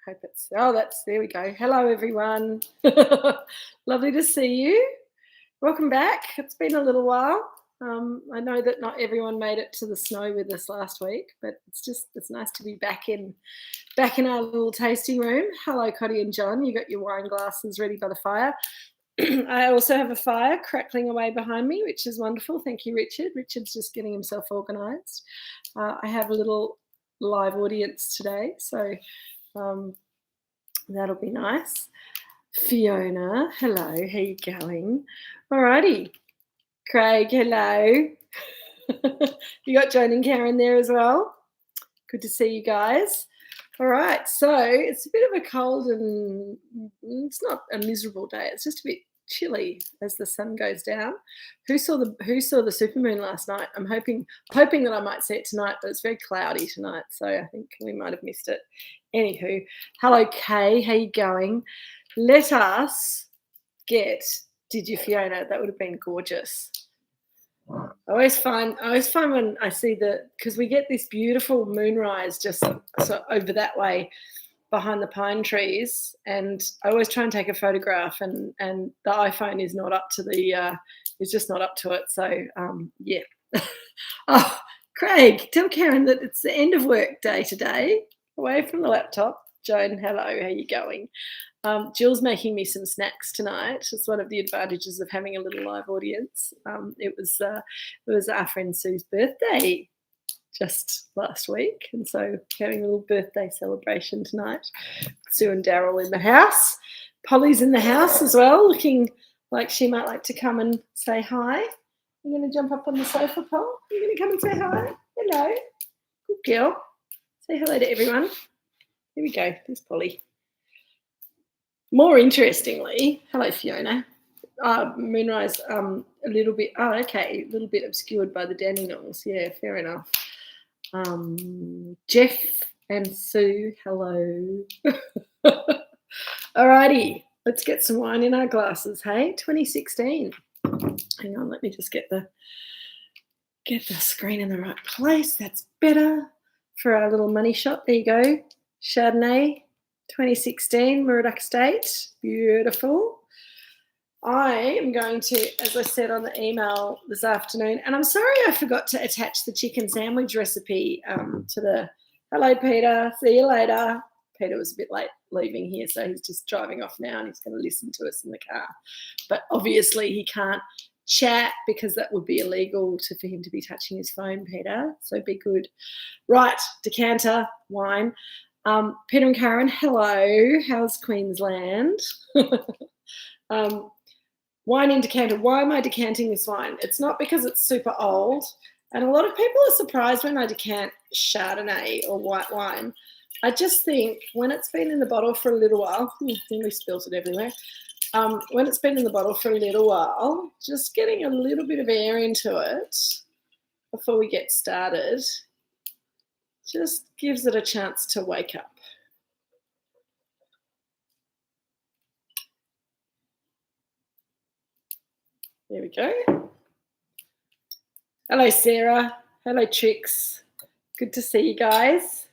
Hope it's there we go. Hello everyone. Lovely to see you. Welcome back. It's been a little while. I know that not everyone made it to the snow with us last week, but it's nice to be back in our little tasting room. Hello, Cotty and John. You got your wine glasses ready by the fire. I also have a fire crackling away behind me, which is wonderful. Thank you, Richard. Richard's just getting himself organised. I have a little live audience today, so that'll be nice. Fiona, hello. How you going? Alrighty. Craig, hello. You got Joan and Karen there as well. Good to see you guys. All right, so it's a bit of a cold and it's not a miserable day. It's just a bit chilly as the sun goes down. Who saw the supermoon last night? I'm hoping that I might see it tonight, but it's very cloudy tonight, so I think we might have missed it. Anywho, hello Kay, how you going? Let us get Did You Fiona? That would have been gorgeous. I always find when I see because we get this beautiful moonrise just so over that way behind the pine trees, and I always try and take a photograph, and the iPhone is not up to is just not up to it. So yeah. Oh, Craig, tell Karen that it's the end of work day today, away from the laptop. Joan, hello, how you going? Jill's making me some snacks tonight. It's one of the advantages of having a little live audience. It was our friend Sue's birthday just last week, and so having a little birthday celebration tonight. Sue and Daryl in the house. Polly's in the house as well, looking like she might like to come and say hi. You're going to jump up on the sofa, Paul? You're going to come and say hi? Hello. Good girl. Say hello to everyone. Here we go. There's Polly. More interestingly, hello Fiona. Moonrise a little bit. Oh, okay, a little bit obscured by the Dandenongs. Yeah, fair enough. Jeff and Sue, hello. Alrighty, let's get some wine in our glasses. Hey, 2016. Hang on, let me just get the screen in the right place. That's better for our little money shot. There you go. Chardonnay. 2016 Moorooduc Estate, beautiful. I am going to, as I said on the email this afternoon, and I'm sorry I forgot to attach the chicken sandwich recipe to the, hello Peter, see you later. Peter was a bit late leaving here, so he's just driving off now and he's going to listen to us in the car. But obviously he can't chat because that would be illegal for him to be touching his phone, Peter, so be good. Right, decanter, wine. Peter and Karen, hello. How's Queensland? Wine in decanter. Why am I decanting this wine? It's not because it's super old. And a lot of people are surprised when I decant Chardonnay or white wine. I just think when it's been in the bottle for a little while, nearly spilled it everywhere. When it's been in the bottle for a little while, just getting a little bit of air into it before we get started just gives it a chance to wake up. There we go. Hello, Sarah. Hello, Trix. Good to see you guys.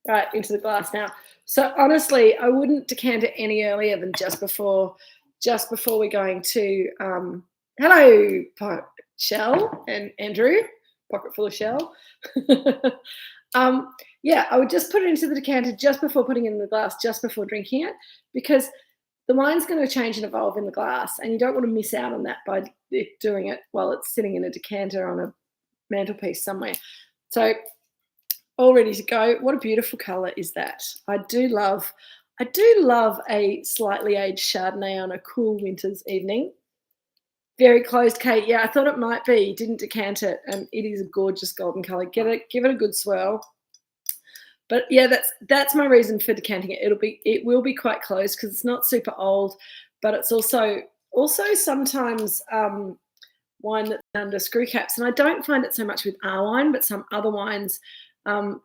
Right, into the glass now. So honestly, I wouldn't decant it any earlier than just before we're going to hello, Shell and Andrew, pocket full of Shell. Yeah, I would just put it into the decanter just before putting it in the glass, just before drinking it, because the wine's going to change and evolve in the glass, and you don't want to miss out on that by doing it while it's sitting in a decanter on a mantelpiece somewhere. So all ready to go. What a beautiful colour is that. I do love a slightly aged Chardonnay on a cool winter's evening. Very closed, Kate. Yeah, I thought it might be. Didn't decant it, and it is a gorgeous golden colour. Give it a good swirl. But yeah, that's my reason for decanting it. It will be quite close because it's not super old, but it's also sometimes wine that's under screw caps. And I don't find it so much with our wine, but some other wines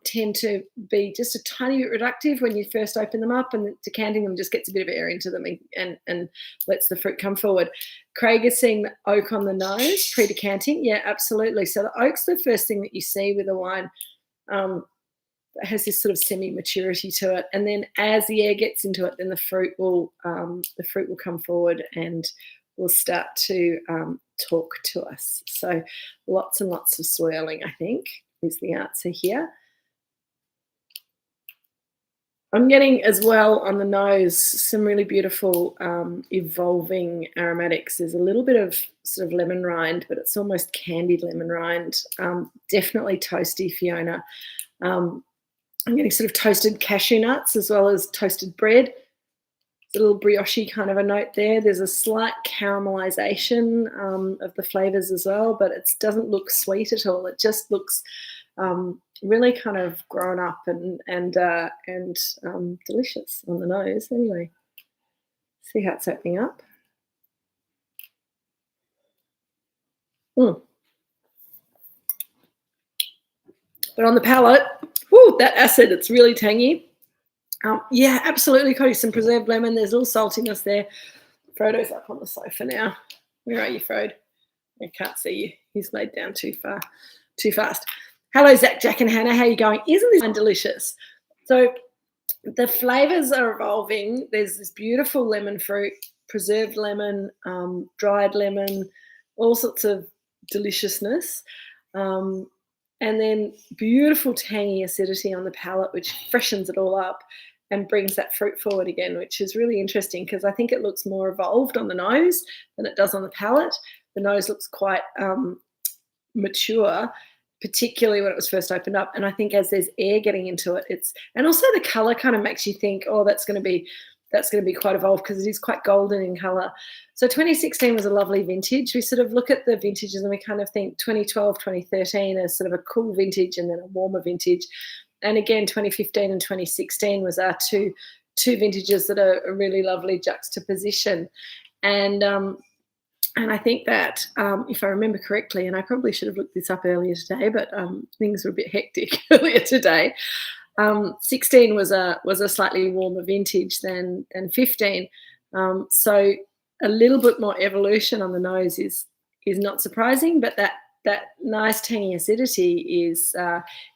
tend to be just a tiny bit reductive when you first open them up, and decanting them just gets a bit of air into them and lets the fruit come forward. Craig is seeing the oak on the nose pre-decanting. Yeah, absolutely. So the oak's the first thing that you see with a wine. it has this sort of semi-maturity to it. And then as the air gets into it, then the fruit will come forward and will start to talk to us. So lots and lots of swirling, I think, is the answer here. I'm getting as well on the nose some really beautiful evolving aromatics. There's a little bit of sort of lemon rind, but it's almost candied lemon rind. Definitely toasty, Fiona. I'm getting sort of toasted cashew nuts as well as toasted bread. It's a little brioche kind of a note there. There's a slight caramelization of the flavours as well, but it doesn't look sweet at all. It just looks really kind of grown up and delicious on the nose. Anyway, see how it's opening up. But on the palate, whoo, that acid, it's really tangy. Yeah, absolutely, Cody. Some preserved lemon. There's a little saltiness there. Frodo's up on the sofa now. Where are you, Frode? I can't see you. He's laid down too fast. Hello, Zach, Jack, and Hannah. How are you going? Isn't this wine delicious? So the flavours are evolving. There's this beautiful lemon fruit, preserved lemon, dried lemon, all sorts of deliciousness. And then beautiful tangy acidity on the palate, which freshens it all up and brings that fruit forward again, which is really interesting because I think it looks more evolved on the nose than it does on the palate. The nose looks quite mature, particularly when it was first opened up. And I think as there's air getting into it, and also the color kind of makes you think, oh, that's going to be quite evolved because it is quite golden in color. So 2016 was a lovely vintage. We sort of look at the vintages and we kind of think 2012, 2013 as sort of a cool vintage and then a warmer vintage. And again, 2015 and 2016 was our two vintages that are a really lovely juxtaposition. And I think that if I remember correctly, and I probably should have looked this up earlier today, but things were a bit hectic earlier today. 16 was a slightly warmer vintage than 15. So a little bit more evolution on the nose is not surprising, but that nice tangy acidity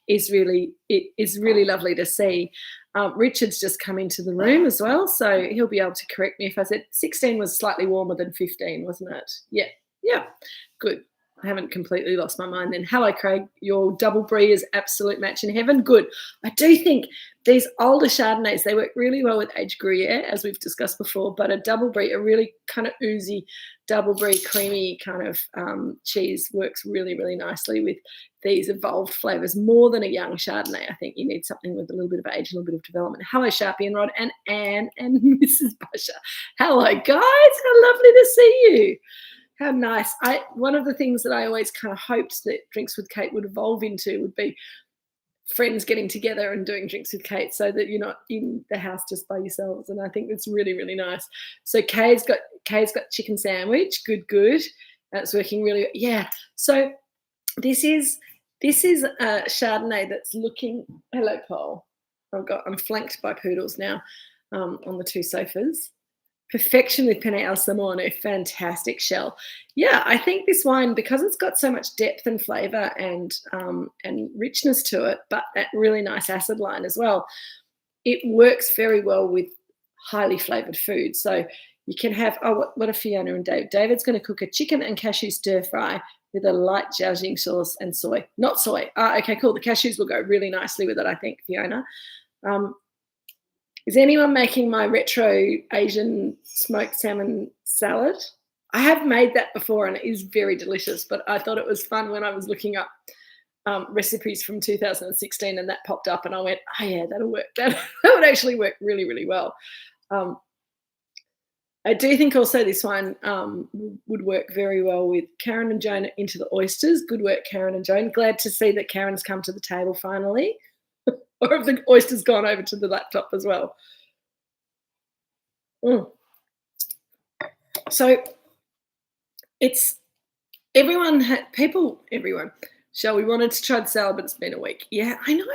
is really lovely to see. Richard's just come into the room as well, so he'll be able to correct me if I said 16 was slightly warmer than 15, wasn't it? Yeah, good. I haven't completely lost my mind then. Hello, Craig. Your double brie is absolute match in heaven. Good. I do think these older Chardonnays, they work really well with aged Gruyere, as we've discussed before, but a double brie, a really kind of oozy double brie, creamy kind of cheese works really, really nicely with these evolved flavours more than a young Chardonnay. I think you need something with a little bit of age, a little bit of development. Hello, Sharpie and Rod and Anne and Mrs. Busher. Hello, guys. How lovely to see you. How nice. One of the things that I always kind of hoped that Drinks with Kate would evolve into would be friends getting together and doing Drinks with Kate so that you're not in the house just by yourselves. And I think it's really, really nice. So Kay's got chicken sandwich. Good. That's working really. Yeah. So this is a Chardonnay that's looking. Hello, Paul. I'm flanked by poodles now on the two sofas. Perfection with Penne al Salmone, fantastic shell. Yeah, I think this wine, because it's got so much depth and flavour and richness to it, but that really nice acid line as well, it works very well with highly flavoured food. So you can have, what are Fiona and Dave? David's going to cook a chicken and cashew stir fry with a light jiaoxing sauce and soy. Not soy. Okay, cool. The cashews will go really nicely with it, I think, Fiona. Is anyone making my retro Asian smoked salmon salad? I have made that before and it is very delicious, but I thought it was fun when I was looking up recipes from 2016 and that popped up and I went, oh yeah, that'll work. That would actually work really, really well. I do think also this wine would work very well with Karen and Joan into the oysters. Good work, Karen and Joan. Glad to see that Karen's come to the table finally. Or have the oysters gone over to the laptop as well? So it's everyone. Shall we wanted to try the salad, but it's been a week. Yeah, I know.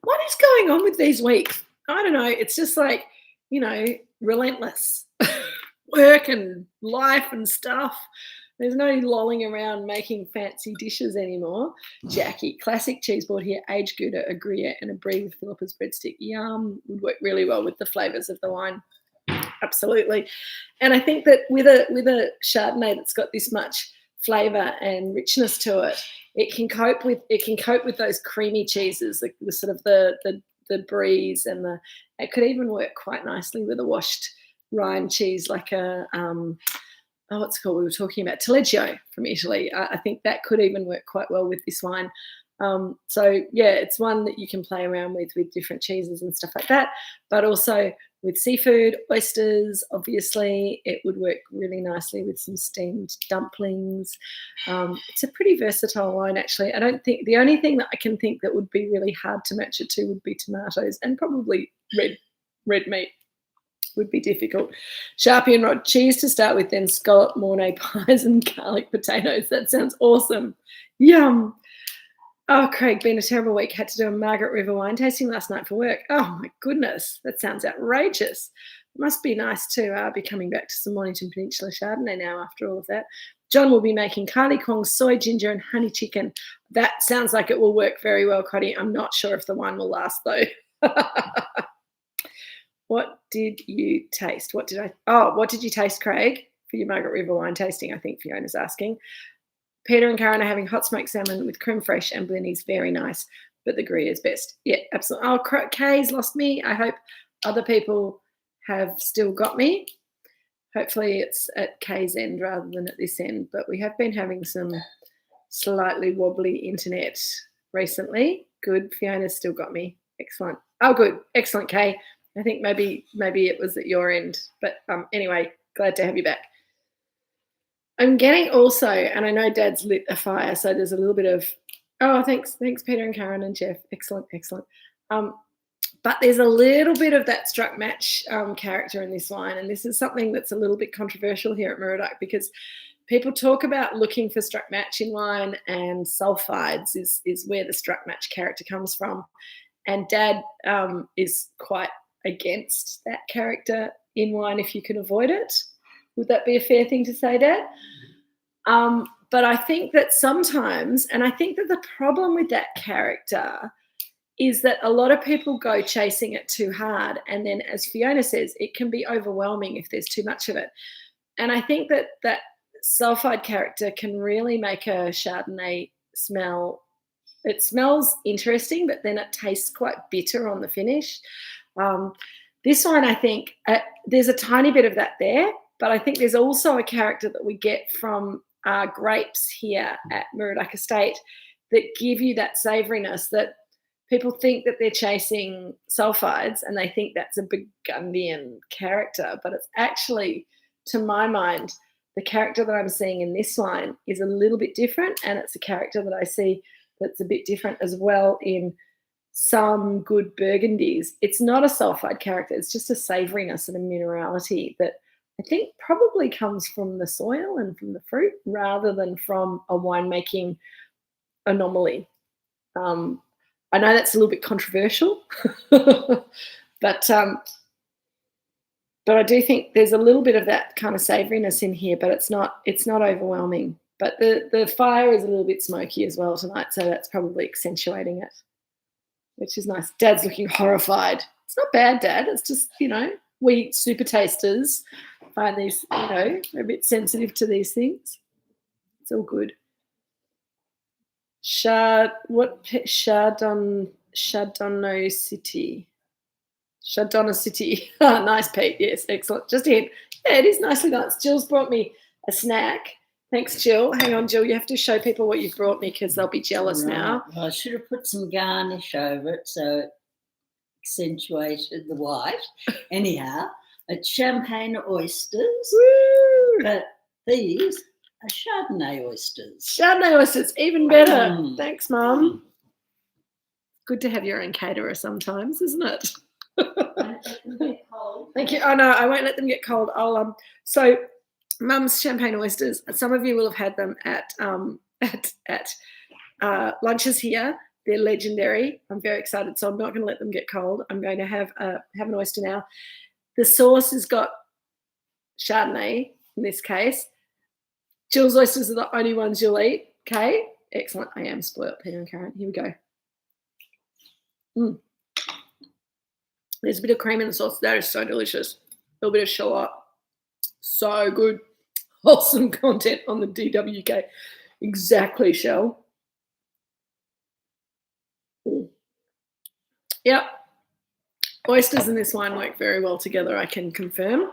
What is going on with these weeks? I don't know. It's just like, relentless work and life and stuff. There's no lolling around making fancy dishes anymore. Jackie, classic cheese board here, aged Gouda, a Gruyere, and a Brie with Philippa's breadstick. Yum, would work really well with the flavours of the wine. Absolutely. And I think that with a Chardonnay that's got this much flavour and richness to it, it can cope with those creamy cheeses, the sort of the Bries, and it could even work quite nicely with a washed rind cheese like a what's it called? We were talking about Taleggio from Italy. I think that could even work quite well with this wine. So yeah, it's one that you can play around with different cheeses and stuff like that, but also with seafood, oysters, obviously, it would work really nicely with some steamed dumplings. It's a pretty versatile wine, actually. I don't think the only thing that I can think that would be really hard to match it to would be tomatoes, and probably red meat would be difficult. Sharpie and Rod, cheese to start with, then scallop, Mornay pies and garlic potatoes. That sounds awesome. Yum. Oh, Craig, been a terrible week. Had to do a Margaret River wine tasting last night for work. Oh, my goodness. That sounds outrageous. It must be nice to be coming back to some Mornington Peninsula Chardonnay now after all of that. John will be making Kylie Kong, soy, ginger, and honey chicken. That sounds like it will work very well, Coddy. I'm not sure if the wine will last, though. What did you taste? What did you taste, Craig, for your Margaret River wine tasting? I think Fiona's asking. Peter and Karen are having hot smoked salmon with creme fraiche and blinis. Very nice, but the Gruyere is best. Yeah, absolutely. Oh, Kay's lost me. I hope other people have still got me. Hopefully it's at Kay's end rather than at this end, but we have been having some slightly wobbly internet recently. Good. Fiona's still got me. Excellent. Oh, good. Excellent, Kay. I think maybe it was at your end, but anyway, glad to have you back. I'm getting also, and I know Dad's lit a fire, so there's a little bit of, thanks Peter and Karen and Jeff. Excellent. But there's a little bit of that struck match character in this wine, and this is something that's a little bit controversial here at Moorooduc, because people talk about looking for struck match in wine, and sulfides is where the struck match character comes from. And Dad is quite against that character in wine if you can avoid it. Would that be a fair thing to say, Dad? But I think that sometimes, and I think that the problem with that character is that a lot of people go chasing it too hard. And then, as Fiona says, it can be overwhelming if there's too much of it. And I think that that sulfide character can really make a Chardonnay smell. It smells interesting, but then it tastes quite bitter on the finish. This one, I think, there's a tiny bit of that there, but I think there's also a character that we get from our grapes here at Moorooduc Estate that give you that savouriness that people think that they're chasing sulfides and they think that's a Burgundian character, but it's actually, to my mind, the character that I'm seeing in this wine is a little bit different, and it's a character that I see that's a bit different as well in some good Burgundies. It's not a sulfide character, it's just a savouriness and a minerality that I think probably comes from the soil and from the fruit rather than from a winemaking anomaly. I know that's a little bit controversial, but I do think there's a little bit of that kind of savouriness in here, but it's not overwhelming. But the fire is a little bit smoky as well tonight, so that's probably accentuating it, which is nice. Dad's looking horrified. It's not bad, Dad. It's just, we super tasters find these, a bit sensitive to these things. It's all good. Chardonnay City. Chardonnay City. Nice, Pete. Yes, excellent. Just a hint. Yeah, it is nicely done. Jill's brought me a snack. Thanks, Jill. Hang on, Jill. You have to show people what you've brought me because they'll be jealous now. Well, I should have put some garnish over it so it accentuated the white. Anyhow, it's champagne oysters. Woo! But these are Chardonnay oysters. Chardonnay oysters, even better. Thanks, Mum. Good to have your own caterer sometimes, isn't it? Thank you. Oh no, I won't let them get cold. I'll so Mum's champagne oysters. Some of you will have had them at lunches here. They're legendary. I'm very excited, so I'm not going to let them get cold. I'm going to have an oyster now. The sauce has got Chardonnay in this case, Jill's oysters are the only ones you'll eat. Okay, excellent. I am spoiled, Peter and Karen. Here we go. There's a bit of cream in the sauce. That is so delicious. A little bit of shallot. So good. Wholesome content on the DWK. Exactly, Shell. Yep. Oysters and this wine work very well together, I can confirm.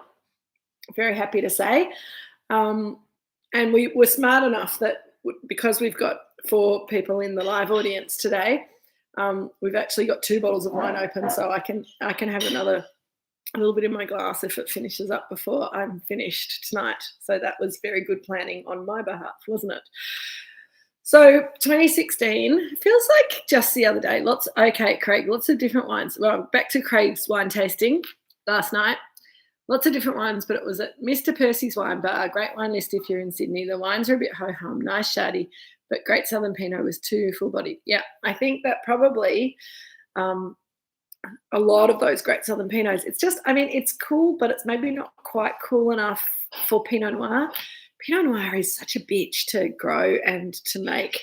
Very happy to say. And we were smart enough that because we've got 4 people in the live audience today, we've actually got 2 bottles of wine open, so I can have a little bit in my glass if it finishes up before I'm finished tonight. So that was very good planning on my behalf, wasn't it? So 2016 feels like just the other day. Okay, Craig, lots of different wines. Well, back to Craig's wine tasting last night. Lots of different wines, but it was at Mr. Percy's Wine Bar. Great wine list if you're in Sydney. The wines are a bit ho-hum, nice shardy, but Great Southern Pinot was too full-bodied. Yeah, I think that probably a lot of those Great Southern Pinots, it's just, I mean, it's cool, but it's maybe not quite cool enough for Pinot Noir. Pinot Noir is such a bitch to grow and to make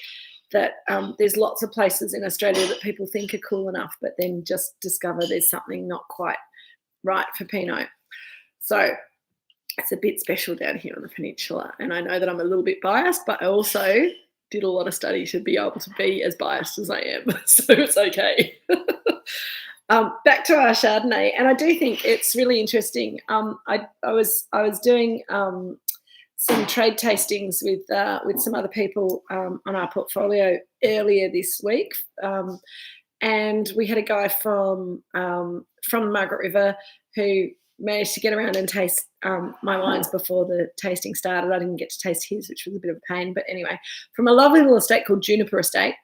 that there's lots of places in Australia that people think are cool enough, but then just discover there's something not quite right for Pinot. So it's a bit special down here on the peninsula. And I know that I'm a little bit biased, but I also did a lot of study to be able to be as biased as I am. So it's okay. Back to our Chardonnay. And I do think it's really interesting. I was doing some trade tastings with some other people on our portfolio earlier this week. And we had a guy from Margaret River who managed to get around and taste my wines before the tasting started. I didn't get to taste his, which was a bit of a pain. But anyway, from a lovely little estate called Juniper Estate.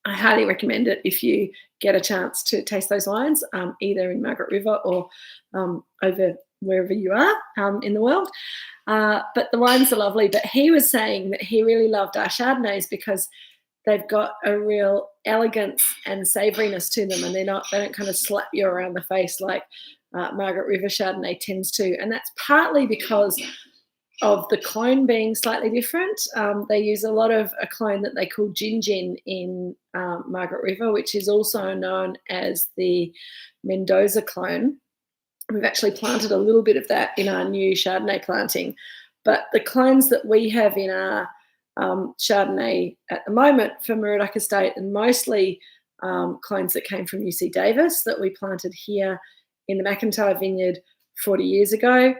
I highly recommend it if you get a chance to taste those wines, either in Margaret River or over wherever you are in the world. But the wines are lovely. But he was saying that he really loved our Chardonnays because they've got a real elegance and savouriness to them, and they don't kind of slap you around the face like Margaret River Chardonnay tends to. And that's partly because of the clone being slightly different. They use a lot of a clone that they call Gin Gin in Margaret River, which is also known as the Mendoza clone. We've actually planted a little bit of that in our new Chardonnay planting. But the clones that we have in our Chardonnay at the moment for Moorooduc Estate, and mostly clones that came from UC Davis that we planted here in the McIntyre vineyard 40 years ago,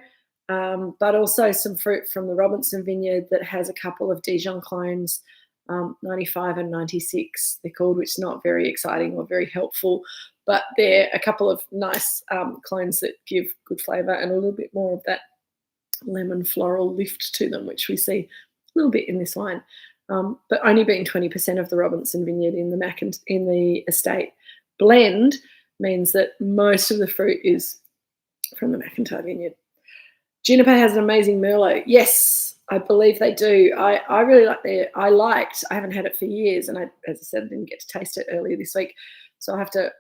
but also some fruit from the Robinson vineyard that has a couple of Dijon clones, 95 and 96 they're called, which is not very exciting or very helpful, but they're a couple of nice clones that give good flavour and a little bit more of that lemon floral lift to them, which we see a little bit in this wine, but only being 20% of the Robinson vineyard in the estate blend means that most of the fruit is from the McIntyre vineyard. Juniper has an amazing Merlot. Yes, I believe they do. I really like I haven't had it for years, and as I said, I didn't get to taste it earlier this week, so I'll have to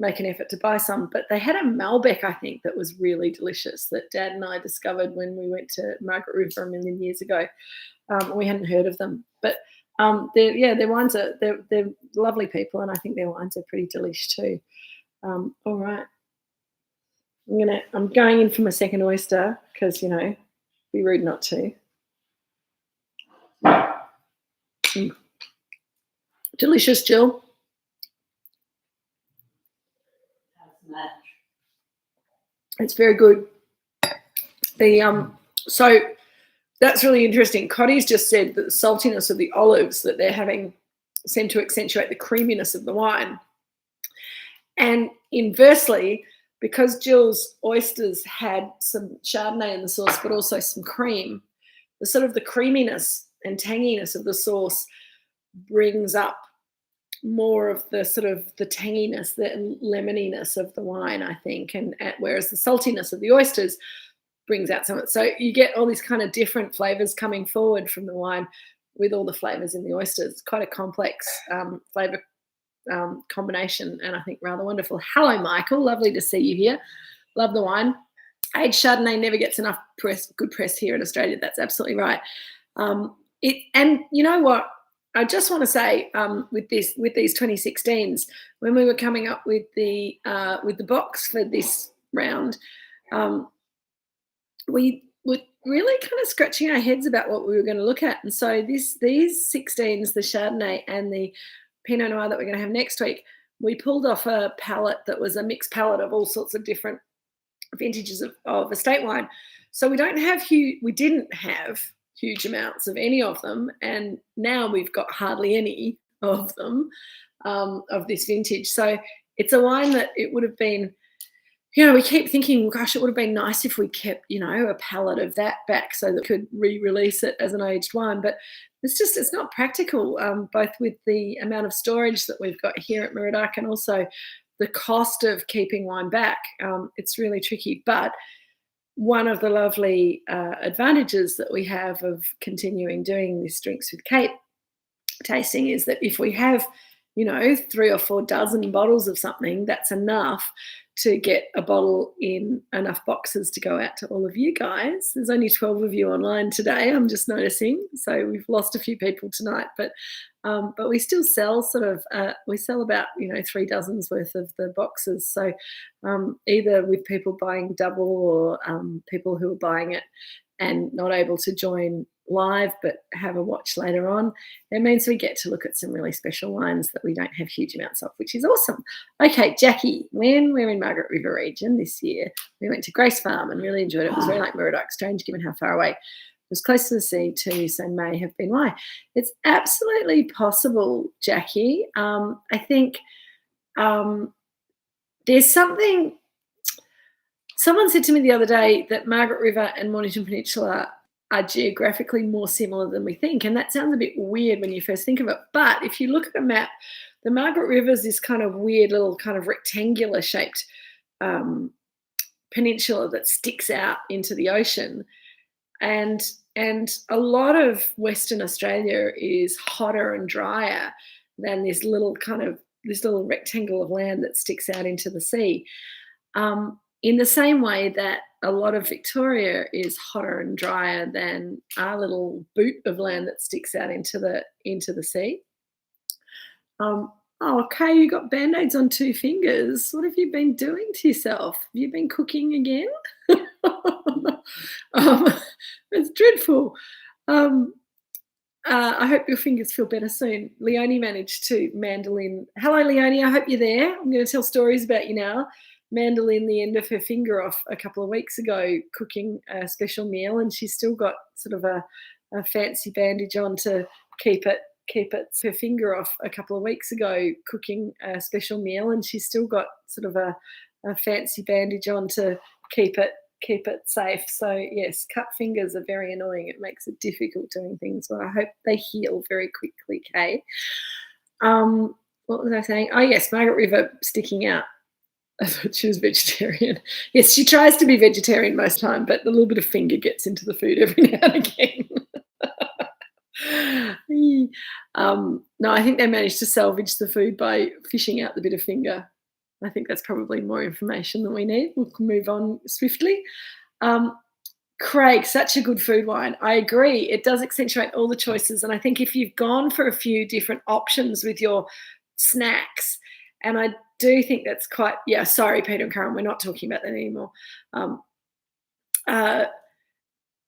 make an effort to buy some. But they had a Malbec, I think, that was really delicious that Dad and I discovered when we went to Margaret River a million years ago. We hadn't heard of them, but their wines they're lovely people, and I think their wines are pretty delish too. All right, I'm going in for my second oyster because be rude not to. Delicious, Jill. It's very good. So that's really interesting. Cotty's just said that the saltiness of the olives that they're having seem to accentuate the creaminess of the wine. And inversely, because Jill's oysters had some Chardonnay in the sauce, but also some cream, the sort of the creaminess and tanginess of the sauce brings up more of the sort of the tanginess, the lemoniness of the wine, I think, and whereas the saltiness of the oysters brings out some of it. So you get all these kind of different flavours coming forward from the wine with all the flavours in the oysters. It's quite a complex flavour combination, and I think rather wonderful. Hello, Michael. Lovely to see you here. Love the wine. Aged Chardonnay never gets enough good press here in Australia. That's absolutely right. And you know what? I just want to say with these 2016s, when we were coming up with the box for this round, um, we were really kind of scratching our heads about what we were going to look at. And so these 16s, the Chardonnay and the Pinot Noir that we're going to have next week, we pulled off a palette that was a mixed palette of all sorts of different vintages of estate wine. So we didn't have huge amounts of any of them, and now we've got hardly any of them of this vintage. So it's a wine that it would have been, we keep thinking, well, gosh, it would have been nice if we kept, a palette of that back so that we could re-release it as an aged wine. But it's not practical, both with the amount of storage that we've got here at Moorooduc and also the cost of keeping wine back. It's really tricky. But one of the lovely advantages that we have of continuing doing this Drinks with Kate tasting is that if we have, 3 or 4 dozen bottles of something, that's enough to get a bottle in enough boxes to go out to all of you guys. There's only 12 of you online today, I'm just noticing. So we've lost a few people tonight, but we still sell we sell about, 3 dozens worth of the boxes. So either with people buying double or people who are buying it and not able to join live but have a watch later on, it means we get to look at some really special wines that we don't have huge amounts of, which is awesome. Okay, Jackie, when we're in Margaret River region this year, we went to Grace Farm and really enjoyed it. It was very like Moorooduc, strange given how far away. It was close to the sea too, so may have been why. It's absolutely possible, Jackie. I think there's something. Someone said to me the other day that Margaret River and Mornington Peninsula are geographically more similar than we think. And that sounds a bit weird when you first think of it. But if you look at a map, the Margaret River is this kind of weird little kind of rectangular shaped peninsula that sticks out into the ocean. And a lot of Western Australia is hotter and drier than this little rectangle of land that sticks out into the sea. In the same way that a lot of Victoria is hotter and drier than our little boot of land that sticks out into the sea. Okay, you got band-aids on 2 fingers. What have you been doing to yourself? Have you been cooking again? It's dreadful. I hope your fingers feel better soon. Leonie managed to mandolin. Hello, Leonie. I hope you're there. I'm going to tell stories about you now. Mandolin the end of her finger off a couple of weeks ago cooking a special meal, and she's still got sort of a fancy bandage on to keep it her finger off a couple of weeks ago cooking a special meal, and she's still got sort of a fancy bandage on to keep it safe. So yes, cut fingers are very annoying. It makes it difficult doing things. Well, I hope they heal very quickly, Kay. What was I saying? Oh yes, Margaret River sticking out. I thought she was vegetarian. Yes, she tries to be vegetarian most of the time, but a little bit of finger gets into the food every now and again. No, I think they managed to salvage the food by fishing out the bit of finger. I think that's probably more information than we need. We'll move on swiftly. Craig, such a good food wine. I agree. It does accentuate all the choices. And I think if you've gone for a few different options with your snacks, and I do think that's quite, sorry, Peter and Karen, we're not talking about that anymore.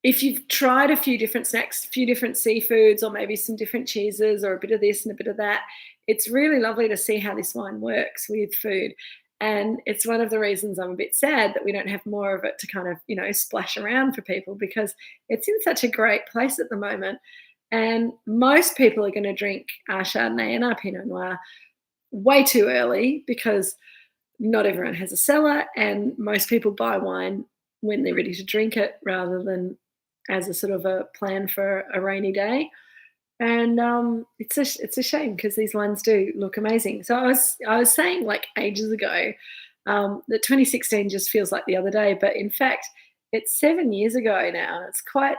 If you've tried a few different snacks, a few different seafoods, or maybe some different cheeses, or a bit of this and a bit of that, it's really lovely to see how this wine works with food. And it's one of the reasons I'm a bit sad that we don't have more of it to kind of, splash around for people, because it's in such a great place at the moment. And most people are going to drink our Chardonnay and our Pinot Noir way too early, because not everyone has a cellar, and most people buy wine when they're ready to drink it rather than as a sort of a plan for a rainy day. And it's a shame, because these wines do look amazing. So I was saying like ages ago that 2016 just feels like the other day, but in fact it's 7 years ago now. It's quite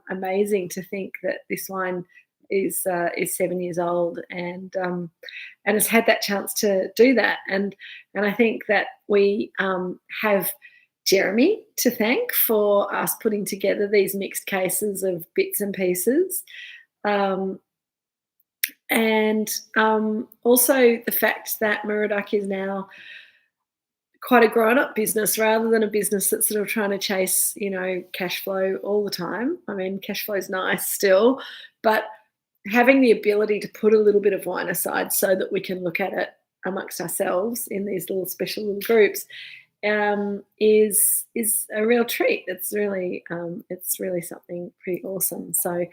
amazing to think that this wine is 7 years old and has had that chance to do that. And I think that we have Jeremy to thank for us putting together these mixed cases of bits and pieces. Also the fact that Moorooduc is now quite a grown-up business rather than a business that's sort of trying to chase, cash flow all the time. I mean, cash flow is nice still, but having the ability to put a little bit of wine aside so that we can look at it amongst ourselves in these little special little groups is a real treat. It's really something pretty awesome. So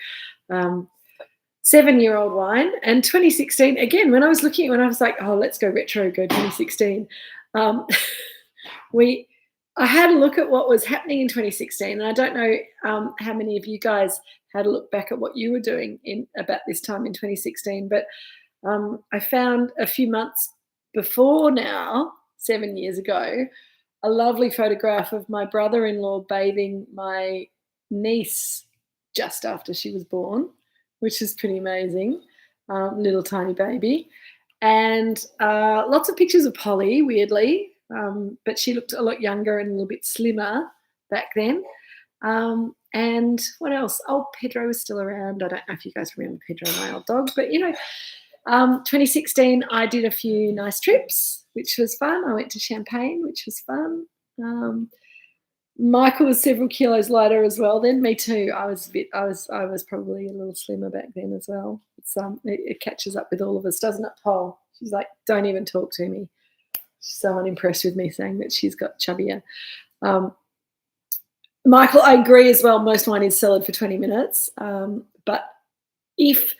7-year-old wine, and 2016 again. When I was like, oh, let's go retro, go 2016. I had a look at what was happening in 2016, and I don't know how many of you guys had a look back at what you were doing in about this time in 2016, but I found a few months before now, 7 years ago, a lovely photograph of my brother-in-law bathing my niece just after she was born, which is pretty amazing, little tiny baby. And lots of pictures of Polly, weirdly, but she looked a lot younger and a little bit slimmer back then. And what else? Oh, Pedro was still around. I don't know if you guys remember Pedro, my old dog, but 2016 I did a few nice trips, which was fun. I went to Champagne, which was fun. Michael was several kilos lighter as well then. Me too. I was probably a little slimmer back then as well. It catches up with all of us, doesn't it, Paul? She's like, don't even talk to me. She's so unimpressed with me saying that she's got chubbier. Michael, I agree as well. Most wine is cellared for 20 minutes. But if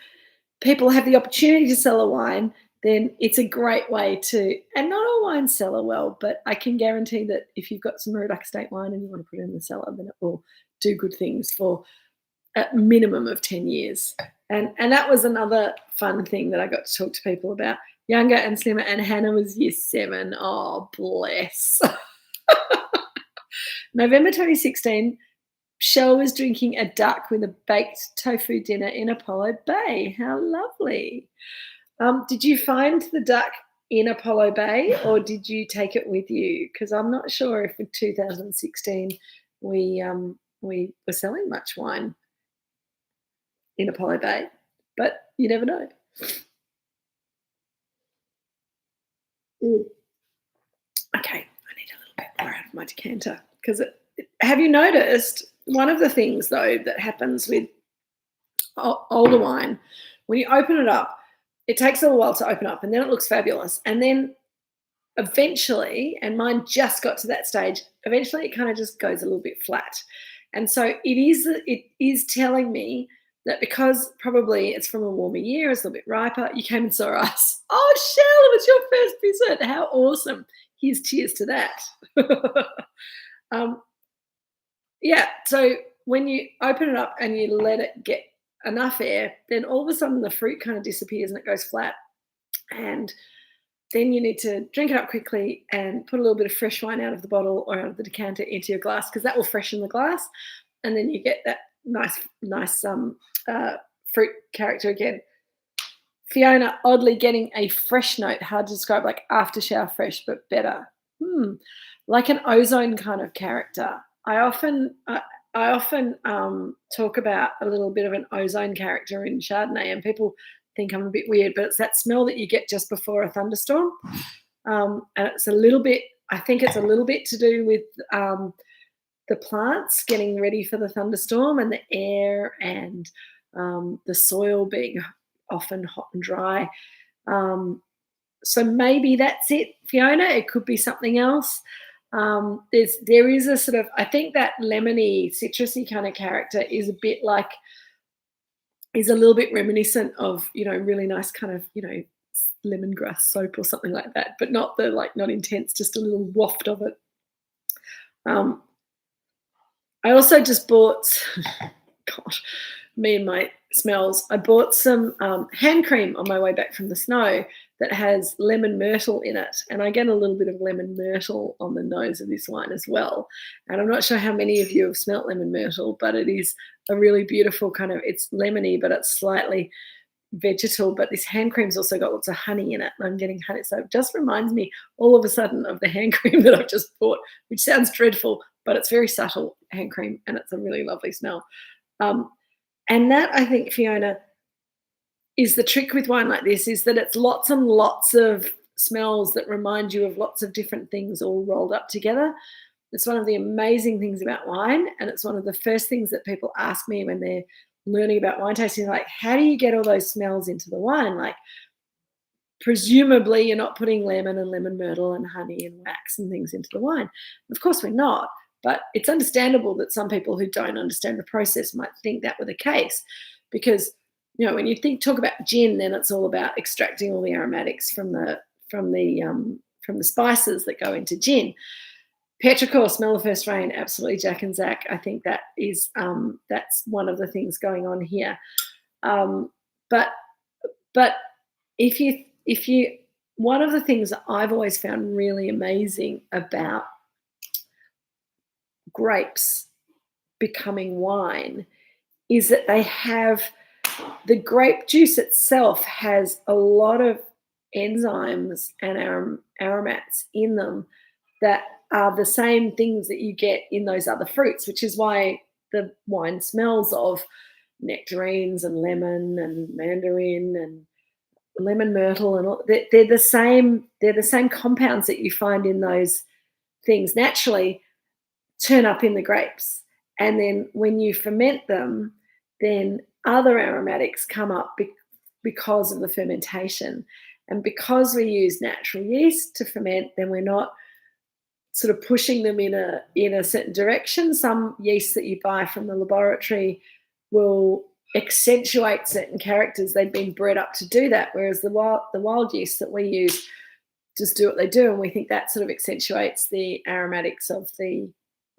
people have the opportunity to sell a wine, then it's a great way to, and not all wines cellar well, but I can guarantee that if you've got some Moorooduc Estate wine and you want to put it in the cellar, then it will do good things for a minimum of 10 years. And that was another fun thing that I got to talk to people about. Younger and slimmer, and Hannah was year 7. Oh, bless. November 2016, Shell was drinking a duck with a baked tofu dinner in Apollo Bay. How lovely. Did you find the duck in Apollo Bay, or did you take it with you? Because I'm not sure if in 2016 we were selling much wine in Apollo Bay, but you never know. Okay, I need a little bit more out of my decanter, because have you noticed one of the things though that happens with older wine, when you open it up, it takes a little while to open up and then it looks fabulous. And then eventually, and mine just got to that stage, eventually it kind of just goes a little bit flat. And so it is telling me that because probably it's from a warmer year, it's a little bit riper, you came and saw us. Oh, Shell, it was your first visit. How awesome. Here's cheers to that. Yeah, so when you open it up and you let it get enough air, then all of a sudden the fruit kind of disappears and it goes flat. And then you need to drink it up quickly and put a little bit of fresh wine out of the bottle or out of the decanter into your glass, because that will freshen the glass. And then you get that nice fruit character again. Fiona, oddly getting a fresh note, hard to describe, like after shower fresh, but better. Like an ozone kind of character. I often talk about a little bit of an ozone character in Chardonnay, and people think I'm a bit weird, but it's that smell that you get just before a thunderstorm. And it's a little bit, I think it's a little bit to do with the plants getting ready for the thunderstorm, and the air and the soil being often hot and dry. So maybe that's it, Fiona. It could be something else. There is a sort of, I think that lemony, citrusy kind of character is a little bit reminiscent of, really nice kind of, lemongrass soap or something like that, but not not intense, just a little waft of it. I also just bought, gosh, me and my smells. I bought some hand cream on my way back from the snow that has lemon myrtle in it, and I get a little bit of lemon myrtle on the nose of this wine as well. And I'm not sure how many of you have smelt lemon myrtle, but it is a really beautiful kind of, it's lemony, but it's slightly vegetal, but this hand cream's also got lots of honey in it, and I'm getting honey. So it just reminds me all of a sudden of the hand cream that I've just bought, which sounds dreadful, but it's very subtle hand cream, and it's a really lovely smell. And that, I think, Fiona, is the trick with wine like this, is that it's lots and lots of smells that remind you of lots of different things all rolled up together. It's one of the amazing things about wine, and it's one of the first things that people ask me when they're learning about wine tasting, like, how do you get all those smells into the wine? Like, presumably you're not putting lemon and lemon myrtle and honey and wax and things into the wine. Of course we're not, but it's understandable that some people who don't understand the process might think that were the case, because, you know, when you talk about gin, then it's all about extracting all the aromatics from the spices that go into gin. Petrichor, Smell the First Rain, absolutely Jack and Zach. I think that is that's one of the things going on here. But if you one of the things that I've always found really amazing about grapes becoming wine is that they have, the grape juice itself has a lot of enzymes and aromats in them that are the same things that you get in those other fruits, which is why the wine smells of nectarines and lemon and mandarin and lemon myrtle, and all. They're the same compounds that you find in those things naturally turn up in the grapes. And then when you ferment them, then other aromatics come up because of the fermentation. And because we use natural yeast to ferment, then we're not sort of pushing them in a certain direction. Some yeast that you buy from the laboratory will accentuate certain characters. They've been bred up to do that, whereas the wild yeast that we use just do what they do, and we think that sort of accentuates the aromatics of the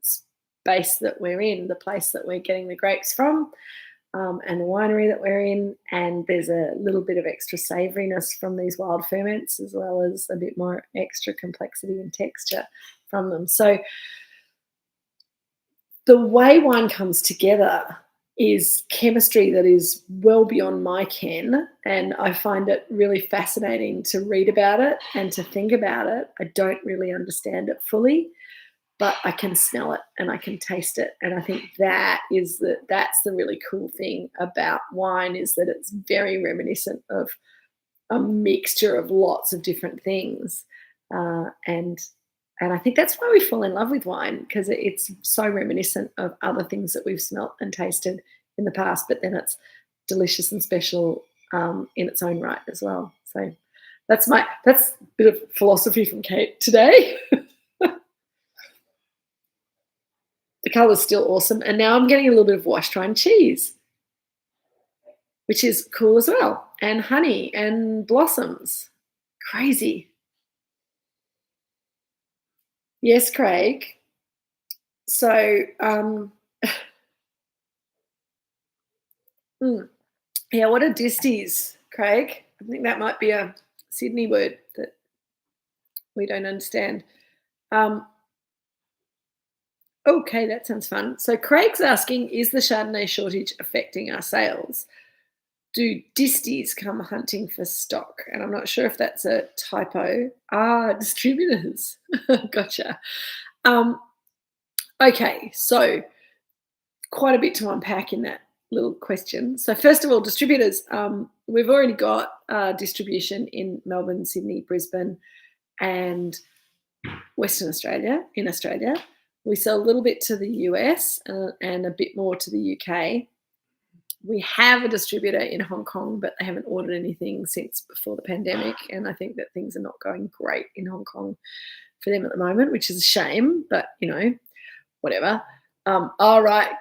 space that we're in, the place that we're getting the grapes from, and the winery that we're in. And there's a little bit of extra savouriness from these wild ferments, as well as a bit more extra complexity and texture from them. So the way wine comes together is chemistry that is well beyond my ken, and I find it really fascinating to read about it and to think about it. I don't really understand it fully, but I can smell it and I can taste it. And I think that's the really cool thing about wine, is that it's very reminiscent of a mixture of lots of different things. And I think that's why we fall in love with wine, because it's so reminiscent of other things that we've smelt and tasted in the past, but then it's delicious and special in its own right as well. So that's a bit of philosophy from Kate today. The colour's still awesome. And now I'm getting a little bit of washed rind cheese, which is cool as well. And honey and blossoms. Crazy. Yes, Craig. So, yeah, what are disties, Craig? I think that might be a Sydney word that we don't understand. Okay, that sounds fun. So Craig's asking, is the Chardonnay shortage affecting our sales? Do disties come hunting for stock? And I'm not sure if that's a typo. Distributors. Gotcha. Okay, so quite a bit to unpack in that little question. So first of all, distributors, we've already got distribution in Melbourne, Sydney, Brisbane, and Western Australia, in Australia. We sell a little bit to the US and a bit more to the UK. We have a distributor in Hong Kong, but they haven't ordered anything since before the pandemic. And I think that things are not going great in Hong Kong for them at the moment, which is a shame, but, you know, whatever. All right.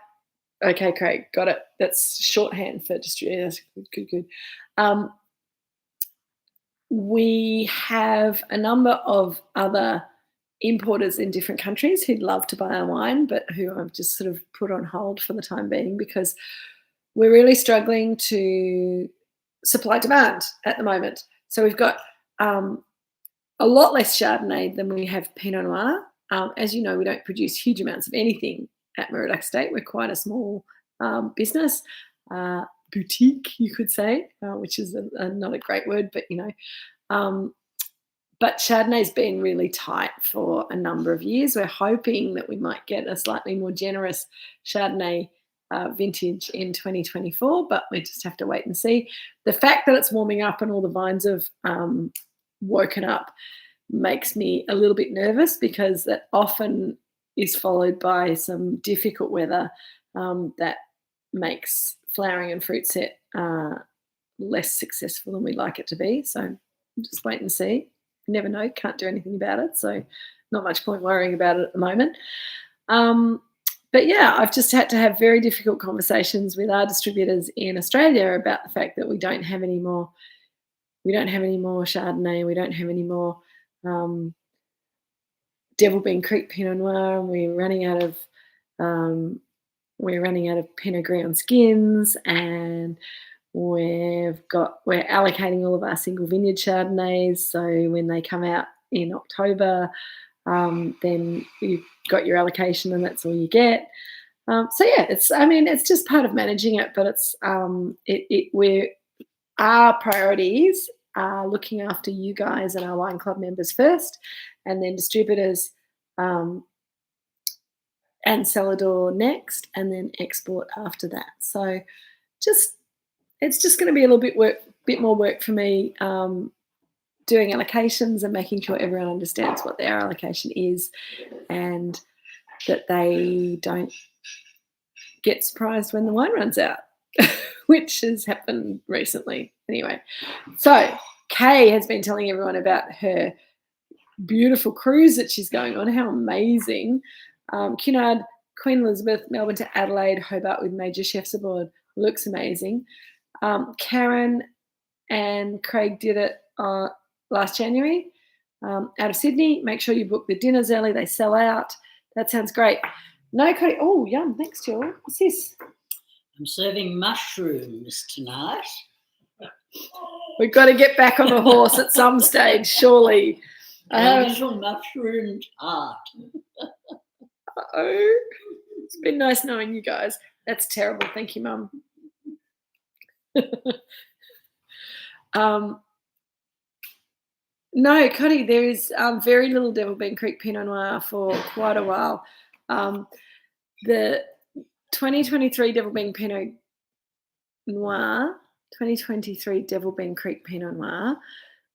Okay, Craig, got it. That's shorthand for distributors. Good. We have a number of other importers in different countries who'd love to buy our wine, but who I've just sort of put on hold for the time being, because we're really struggling to supply demand at the moment. So we've got a lot less Chardonnay than we have Pinot Noir. As you know, we don't produce huge amounts of anything at Moorooduc Estate. We're quite a small business. boutique, you could say, which is not a great word, but but Chardonnay's been really tight for a number of years. We're hoping that we might get a slightly more generous Chardonnay vintage in 2024, but we just have to wait and see. The fact that it's warming up and all the vines have woken up makes me a little bit nervous, because that often is followed by some difficult weather that makes flowering and fruit set less successful than we'd like it to be. So just wait and see. You never know, can't do anything about it, so not much point worrying about it at the moment. But yeah, I've just had to have very difficult conversations with our distributors in Australia about the fact that we don't have any more Chardonnay, we don't have any more Devil Bean Creek Pinot Noir, and we're running out of Pinot Gris on skins, and we're allocating all of our single vineyard Chardonnays. So when they come out in October, then you've got your allocation, and that's all you get. So yeah, it's just part of managing it, but our priorities are looking after you guys and our wine club members first, and then distributors and Celador next, and then export after that. So it's just going to be a little bit more work for me, doing allocations and making sure everyone understands what their allocation is, and that they don't get surprised when the wine runs out, which has happened recently. Anyway, so Kay has been telling everyone about her beautiful cruise that she's going on. How amazing. Cunard, Queen Elizabeth, Melbourne to Adelaide, Hobart with major chefs aboard. Looks amazing. Karen and Craig did it last January out of Sydney. Make sure you book the dinners early. They sell out. That sounds great. No, Cody. Oh, yum. Thanks, Jill. What's this? I'm serving mushrooms tonight. We've got to get back on the horse at some stage, surely. A little mushroom tart. Uh-oh. It's been nice knowing you guys. That's terrible. Thank you, Mum. No, Cody, there is very little Devil Bean Creek Pinot Noir for quite a while. The 2023 Devil Bean Pinot Noir, 2023 Devil Bean Creek Pinot Noir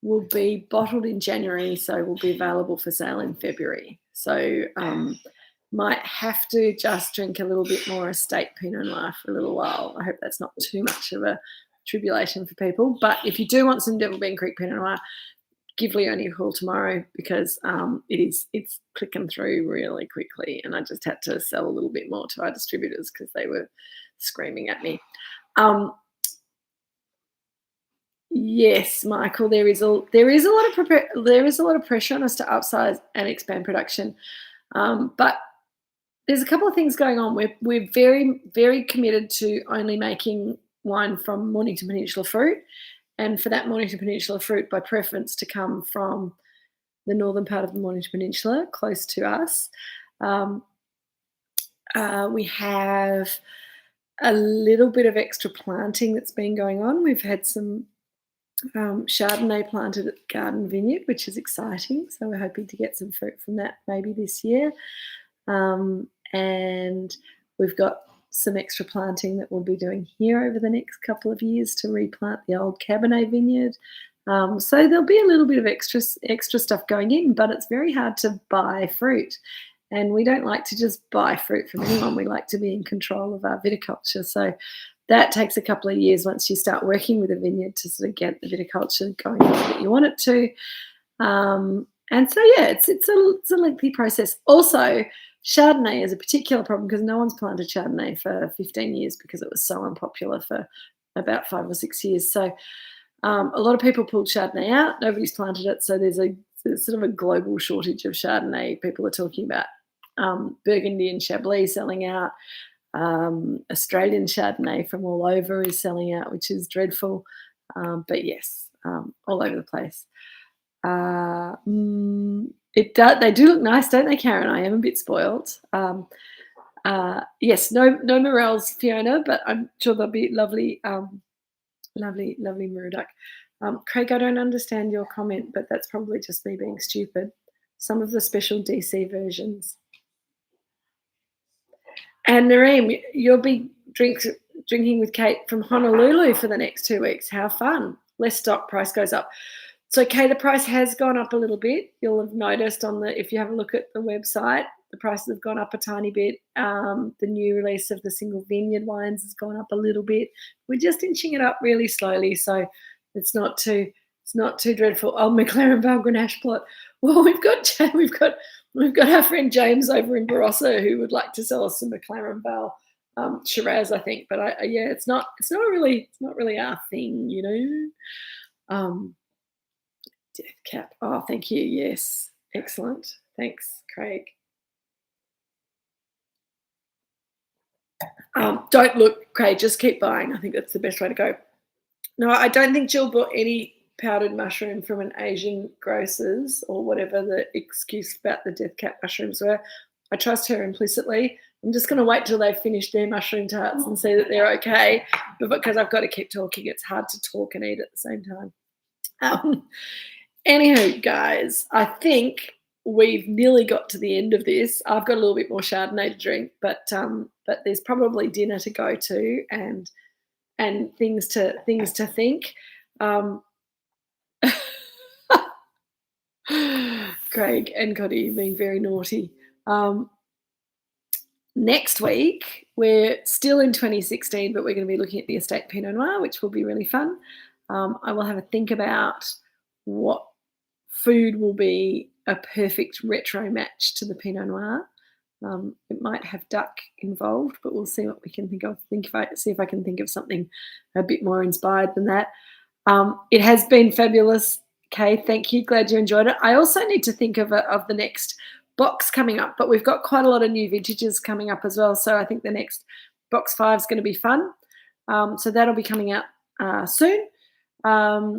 will be bottled in January, so will be available for sale in February. So might have to just drink a little bit more estate Pinot Noir for a little while. I hope that's not too much of a tribulation for people. But if you do want some Devil Bean Creek Pinot Noir, give Leonie a call tomorrow, because it's clicking through really quickly, and I just had to sell a little bit more to our distributors because they were screaming at me. Yes, Michael, there is a lot of pressure on us to upsize and expand production, but there's a couple of things going on. We're very, very committed to only making wine from Mornington Peninsula fruit, and for that Mornington Peninsula fruit, by preference, to come from the northern part of the Mornington Peninsula, close to us. We have a little bit of extra planting that's been going on. We've had some Chardonnay planted at the Garden Vineyard, which is exciting. So we're hoping to get some fruit from that maybe this year. And we've got some extra planting that we'll be doing here over the next couple of years to replant the old Cabernet vineyard. So there'll be a little bit of extra stuff going in, but it's very hard to buy fruit. And we don't like to just buy fruit from anyone. We like to be in control of our viticulture. So that takes a couple of years once you start working with a vineyard to sort of get the viticulture going the way that you want it to. And so, yeah, it's a lengthy process. Also, Chardonnay is a particular problem because no one's planted Chardonnay for 15 years because it was so unpopular for about 5 or 6 years. So a lot of people pulled Chardonnay out. Nobody's planted it. So there's sort of a global shortage of Chardonnay. People are talking about Burgundy and Chablis selling out. Australian Chardonnay from all over is selling out, which is dreadful. But yes, all over the place. They do look nice, don't they, Karen? I am a bit spoiled. Yes, no morels, Fiona, but I'm sure they'll be lovely, lovely Moorooduc. Craig, I don't understand your comment, but that's probably just me being stupid. Some of the special DC versions. And Nareem, you'll be drinking with Kate from Honolulu for the next 2 weeks. How fun. Less stock, price goes up. So, Kate, the price has gone up a little bit. You'll have noticed if you have a look at the website, the prices have gone up a tiny bit. The new release of the single vineyard wines has gone up a little bit. We're just inching it up really slowly, so it's not too dreadful. Oh, McLaren Vale Grenache plot. Well, we've got our friend James over in Barossa who would like to sell us some McLaren Vale Shiraz, I think. But it's not really our thing, you know. Death cap. Oh, thank you. Yes, excellent. Thanks, Craig. Don't look, Craig. Just keep buying. I think that's the best way to go. No, I don't think Jill bought any powdered mushroom from an Asian grocers or whatever the excuse about the death cap mushrooms were. I trust her implicitly. I'm just going to wait till they've finished their mushroom tarts and see that they're okay. But because I've got to keep talking, it's hard to talk and eat at the same time. Anywho, guys, I think we've nearly got to the end of this. I've got a little bit more Chardonnay to drink, but there's probably dinner to go to and things to think. Craig and Cody being very naughty. Next week, we're still in 2016, but we're going to be looking at the Estate Pinot Noir, which will be really fun. I will have a think about what food will be a perfect retro match to the Pinot Noir. It might have duck involved, but we'll see what we can think of. See if I can think of something a bit more inspired than that. It has been fabulous, Kay. Thank you. Glad you enjoyed it. I also need to think of the next box coming up, but we've got quite a lot of new vintages coming up as well. So I think the next box 5 is going to be fun. So that'll be coming out soon.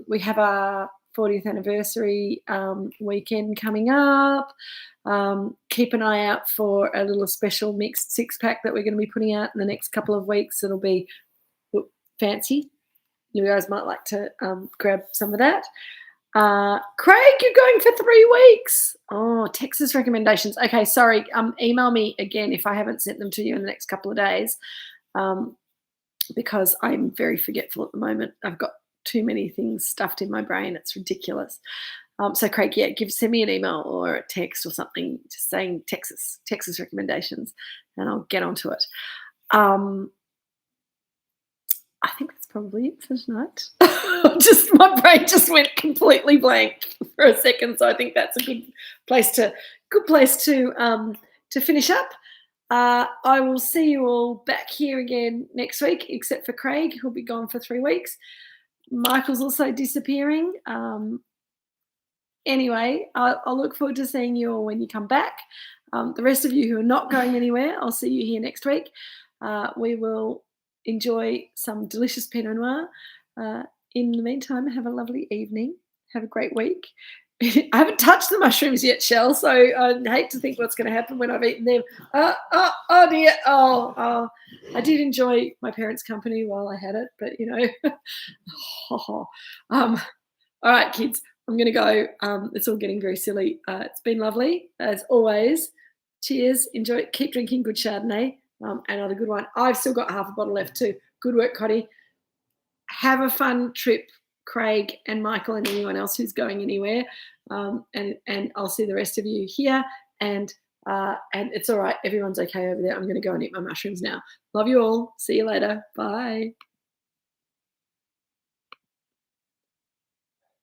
We have our 40th anniversary weekend coming up. Keep an eye out for a little special mixed 6-pack that we're going to be putting out in the next couple of weeks. It'll be fancy. You guys might like to grab some of that. Craig, you're going for 3 weeks. Oh, Texas recommendations. Okay, sorry. Email me again if I haven't sent them to you in the next couple of days, because I'm very forgetful at the moment. I've got too many things stuffed in my brain. It's ridiculous. So Craig, send me an email or a text or something just saying Texas recommendations, and I'll get onto it. I think that's probably it for tonight. My brain just went completely blank for a second, so I think that's a good place to finish up. I will see you all back here again next week, except for Craig, who'll be gone for 3 weeks. Michael's also disappearing. Anyway, I'll look forward to seeing you all when you come back. The rest of you who are not going anywhere, I'll see you here next week. We will enjoy some delicious Pinot Noir. In the meantime, have a lovely evening. Have a great week. I haven't touched the mushrooms yet, Shell, so I hate to think what's going to happen when I've eaten them. Oh dear. Oh, I did enjoy my parents' company while I had it, but you know. All right, kids, I'm going to go. It's all getting very silly. It's been lovely, as always. Cheers. Enjoy. Keep drinking good Chardonnay. Another good one. I've still got half a bottle left too. Good work, Coddy. Have a fun trip, Craig and Michael and anyone else who's going anywhere. And I'll see the rest of you here. And it's all right. Everyone's okay over there. I'm going to go and eat my mushrooms now. Love you all. See you later. Bye.